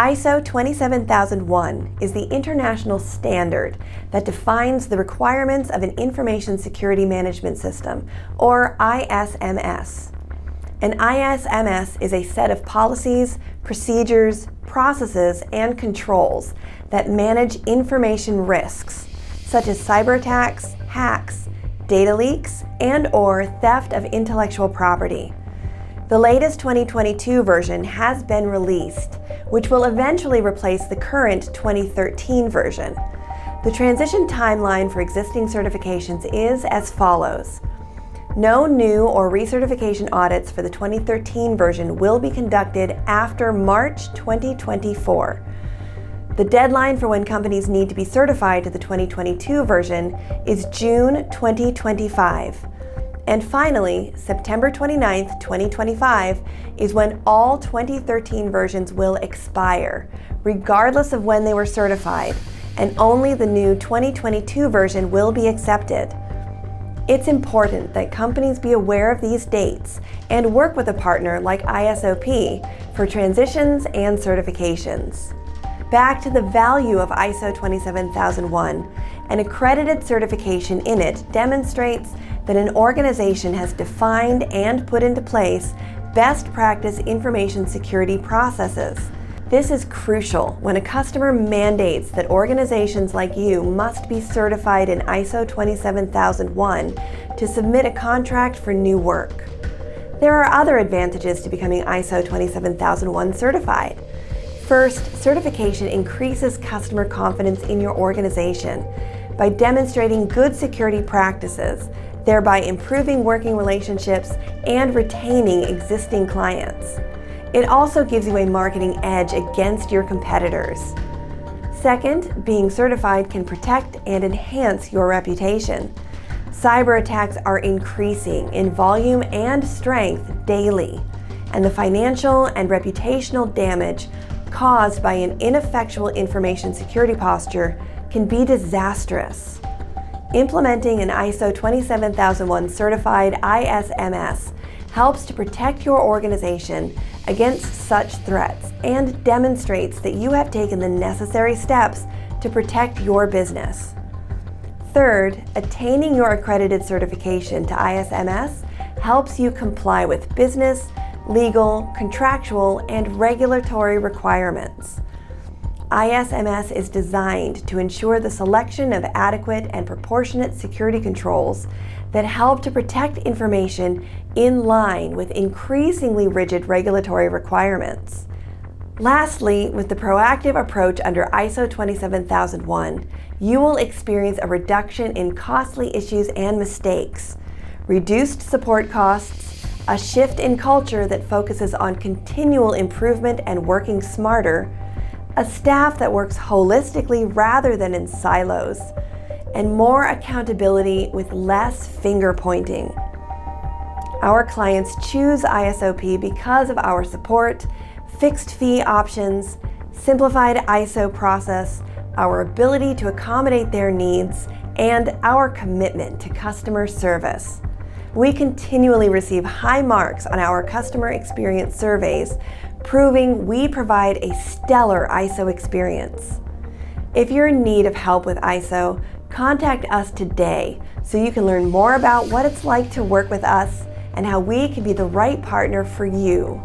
ISO 27001 is the international standard that defines the requirements of an Information Security Management System, or ISMS. An ISMS is a set of policies, procedures, processes, and controls that manage information risks, such as cyber attacks, hacks, data leaks, and/or theft of intellectual property. The latest 2022 version has been released, which will eventually replace the current 2013 version. The transition timeline for existing certifications is as follows. No new or recertification audits for the 2013 version will be conducted after March 2024. The deadline for when companies need to be certified to the 2022 version is June 2025. And finally, September 29, 2025 is when all 2013 versions will expire, regardless of when they were certified, and only the new 2022 version will be accepted. It's important that companies be aware of these dates and work with a partner like ISOP for transitions and certifications. Back to the value of ISO 27001, an accredited certification in it demonstrates that an organization has defined and put into place best practice information security processes. This is crucial when a customer mandates that organizations like you must be certified in ISO 27001 to submit a contract for new work. There are other advantages to becoming ISO 27001 certified. First, certification increases customer confidence in your organization by demonstrating good security practices, thereby improving working relationships and retaining existing clients. It also gives you a marketing edge against your competitors. Second, being certified can protect and enhance your reputation. Cyber attacks are increasing in volume and strength daily, and the financial and reputational damage caused by an ineffectual information security posture can be disastrous. Implementing an ISO 27001 certified ISMS helps to protect your organization against such threats and demonstrates that you have taken the necessary steps to protect your business. Third, attaining your accredited certification to ISMS helps you comply with business, legal, contractual, and regulatory requirements. ISMS is designed to ensure the selection of adequate and proportionate security controls that help to protect information in line with increasingly rigid regulatory requirements. Lastly, with the proactive approach under ISO 27001, you will experience a reduction in costly issues and mistakes, reduced support costs, a shift in culture that focuses on continual improvement and working smarter, a staff that works holistically rather than in silos, and more accountability with less finger pointing. Our clients choose ISOP because of our support, fixed fee options, simplified ISO process, our ability to accommodate their needs, and our commitment to customer service. We continually receive high marks on our customer experience surveys, proving we provide a stellar ISO experience. If you're in need of help with ISO, contact us today so you can learn more about what it's like to work with us and how we can be the right partner for you.